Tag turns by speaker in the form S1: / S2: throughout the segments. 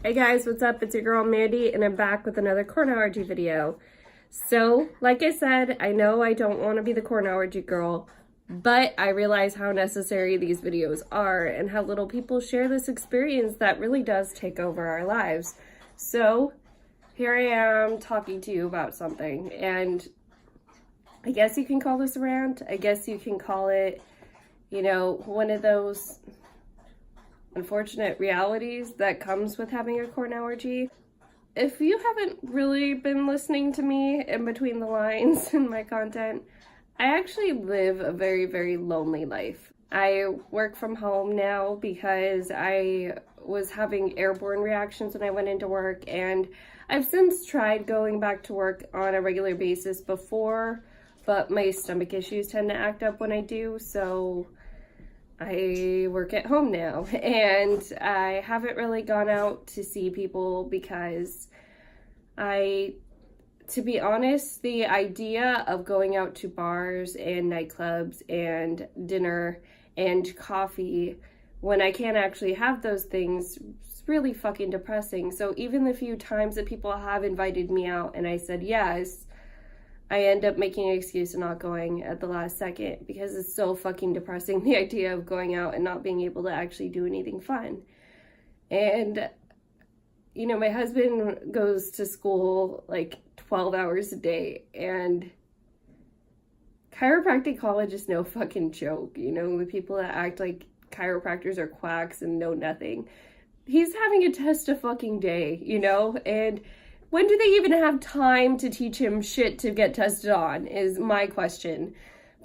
S1: Hey guys, what's up? It's your girl Mandy and I'm back with another corn allergy video. So, like I said, I know I don't want to be the corn allergy girl, but I realize how necessary these videos are and how little people share this experience that really does take over our lives. So, here I am talking to you about something, and I guess you can call this a rant. I guess you can call it, one of those unfortunate realities that comes with having a corn allergy. If you haven't really been listening to me in between the lines in my content, I actually live a very, very lonely life. I work from home now because I was having airborne reactions when I went into work, and I've since tried going back to work on a regular basis before, but my stomach issues tend to act up when I do, so I work at home now, and I haven't really gone out to see people because to be honest, the idea of going out to bars and nightclubs and dinner and coffee when I can't actually have those things is really fucking depressing. So even the few times that people have invited me out and I said yes, I end up making an excuse and not going at the last second because it's so fucking depressing, the idea of going out and not being able to actually do anything fun. And, my husband goes to school like 12 hours a day, and chiropractic college is no fucking joke. The people that act like chiropractors are quacks and know nothing. He's having a test a fucking day, and when do they even have time to teach him shit to get tested on is my question.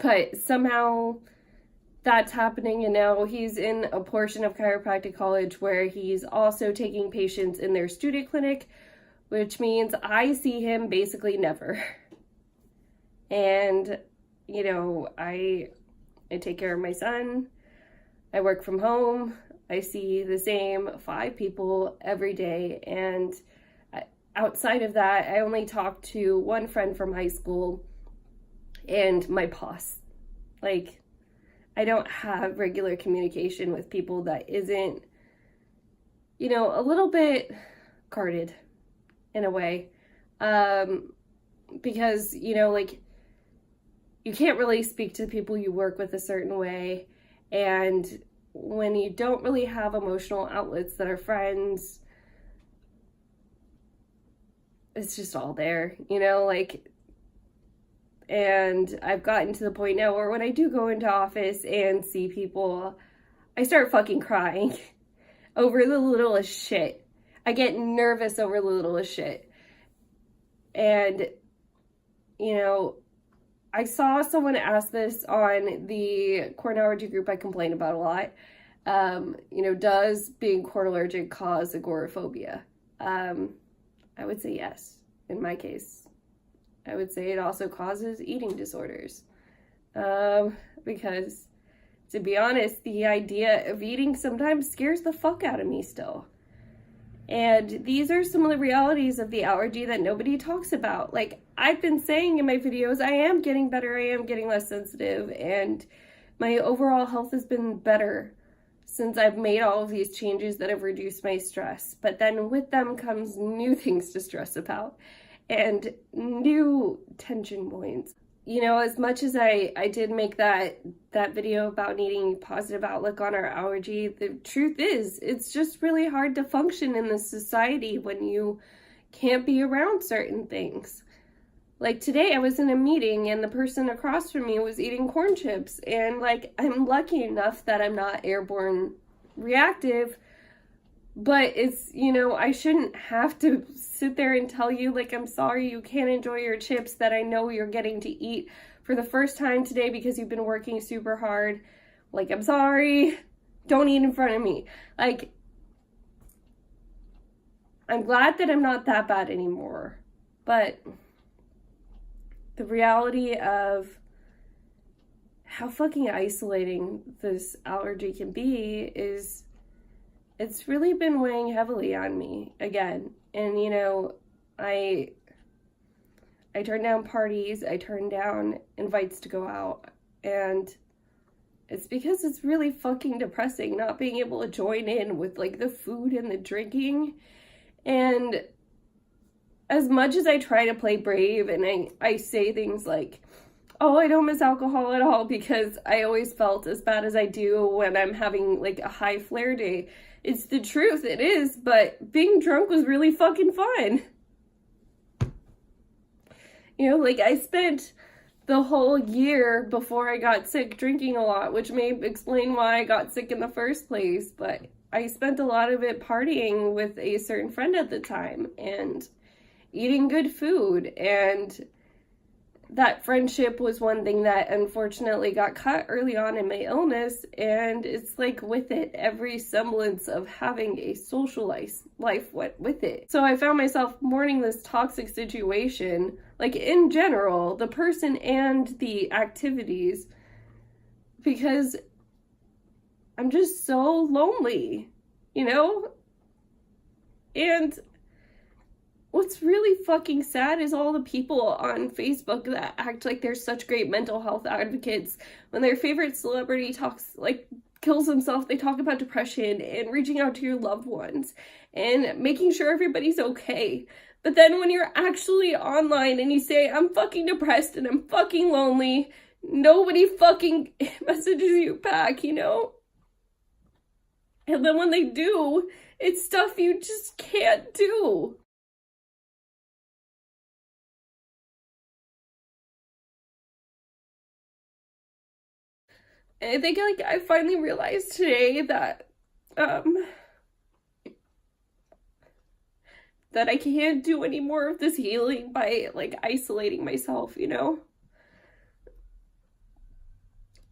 S1: But somehow that's happening, and now he's in a portion of chiropractic college where he's also taking patients in their student clinic, which means I see him basically never. And, I take care of my son. I work from home. I see the same 5 people every day, and outside of that, I only talk to one friend from high school and my boss. I don't have regular communication with people that isn't, a little bit guarded in a way. Because, you can't really speak to people you work with a certain way. And when you don't really have emotional outlets that are friends, it's just all there, and I've gotten to the point now where when I do go into office and see people, I start fucking crying over the littlest shit. I get nervous over the littlest shit. And, I saw someone ask this on the corn allergy group I complain about a lot. Does being corn allergic cause agoraphobia? I would say yes, in my case. I would say it also causes eating disorders. Because, to be honest, the idea of eating sometimes scares the fuck out of me still. And these are some of the realities of the allergy that nobody talks about. Like I've been saying in my videos, I am getting better, I am getting less sensitive, and my overall health has been better since I've made all of these changes that have reduced my stress. But then with them comes new things to stress about and new tension points. As much as I did make that video about needing positive outlook on our allergy, the truth is it's just really hard to function in this society when you can't be around certain things. Like today I was in a meeting and the person across from me was eating corn chips, and I'm lucky enough that I'm not airborne reactive, but it's, I shouldn't have to sit there and tell you I'm sorry you can't enjoy your chips that I know you're getting to eat for the first time today because you've been working super hard. I'm sorry, don't eat in front of me. I'm glad that I'm not that bad anymore, but the reality of how fucking isolating this allergy can be is it's really been weighing heavily on me again. And I turn down parties, I turn down invites to go out, and It's because it's really fucking depressing not being able to join in with like the food and the drinking And as much as I try to play brave and I say things like, oh, I don't miss alcohol at all because I always felt as bad as I do when I'm having like a high flare day. It's the truth, it is, but being drunk was really fucking fun. You know, like I spent the whole year before I got sick drinking a lot, which may explain why I got sick in the first place, but I spent a lot of it partying with a certain friend at the time and eating good food, and that friendship was one thing that unfortunately got cut early on in my illness, and it's like with it, every semblance of having a social life went with it. So I found myself mourning this toxic situation, like in general, the person and the activities, because I'm just so lonely, you know? And what's really fucking sad is all the people on Facebook that act like they're such great mental health advocates when their favorite celebrity kills himself. They talk about depression and reaching out to your loved ones and making sure everybody's okay. But then when you're actually online and you say, I'm fucking depressed and I'm fucking lonely, nobody fucking messages you back, you know? And then when they do, it's stuff you just can't do. And I think like I finally realized today that that I can't do any more of this healing by like isolating myself, you know?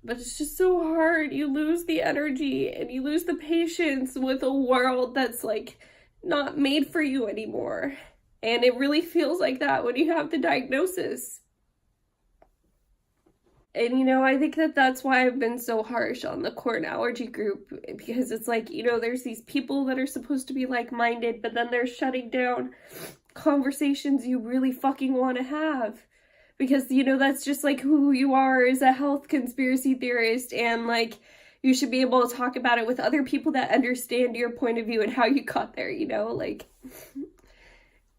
S1: But it's just so hard. You lose the energy and you lose the patience with a world that's like not made for you anymore. And it really feels like that when you have the diagnosis. And, you know, I think that that's why I've been so harsh on the corn allergy group, because it's like, you know, there's these people that are supposed to be like-minded, but then they're shutting down conversations you really fucking want to have. Because, you know, that's just like who you are as a health conspiracy theorist, and like, you should be able to talk about it with other people that understand your point of view and how you got there, you know, like...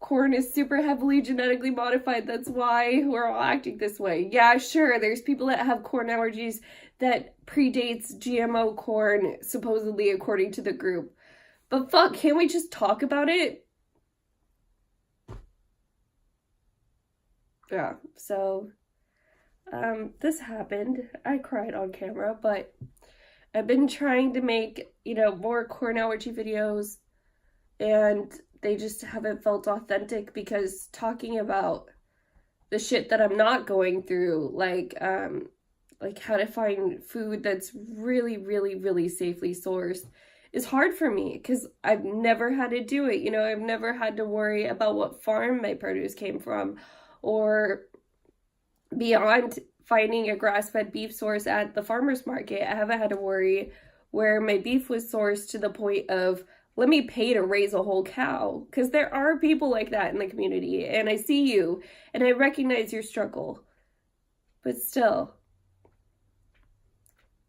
S1: Corn is super heavily genetically modified. That's why we're all acting this way. Yeah, sure, there's people that have corn allergies that predates GMO corn, supposedly according to the group. But fuck, can't we just talk about it? Yeah, so, this happened. I cried on camera, but I've been trying to make, you know, more corn allergy videos, and they just haven't felt authentic, because talking about the shit that I'm not going through, like how to find food that's really, really, really safely sourced, is hard for me, because I've never had to do it. You know, I've never had to worry about what farm my produce came from, or beyond finding a grass-fed beef source at the farmer's market, I haven't had to worry where my beef was sourced to the point of, let me pay to raise a whole cow, because there are people like that in the community, and I see you, and I recognize your struggle. But still,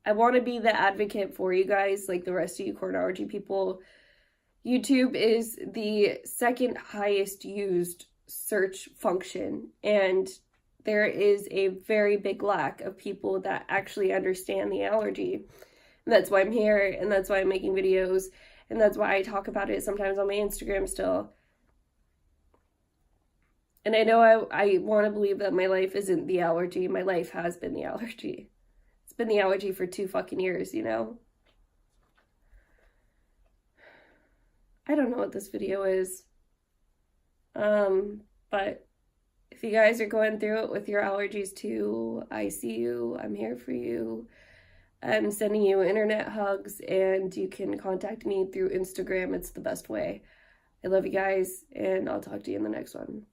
S1: I want to be the advocate for you guys, like the rest of you corn allergy people. YouTube is the second highest used search function, and there is a very big lack of people that actually understand the allergy. And that's why I'm here, and that's why I'm making videos. And that's why I talk about it sometimes on my Instagram still. And I know I want to believe that my life isn't the allergy. My life has been the allergy. It's been the allergy for 2 fucking years, you know? I don't know what this video is. But if you guys are going through it with your allergies too, I see you. I'm here for you. I'm sending you internet hugs, and you can contact me through Instagram. It's the best way. I love you guys, and I'll talk to you in the next one.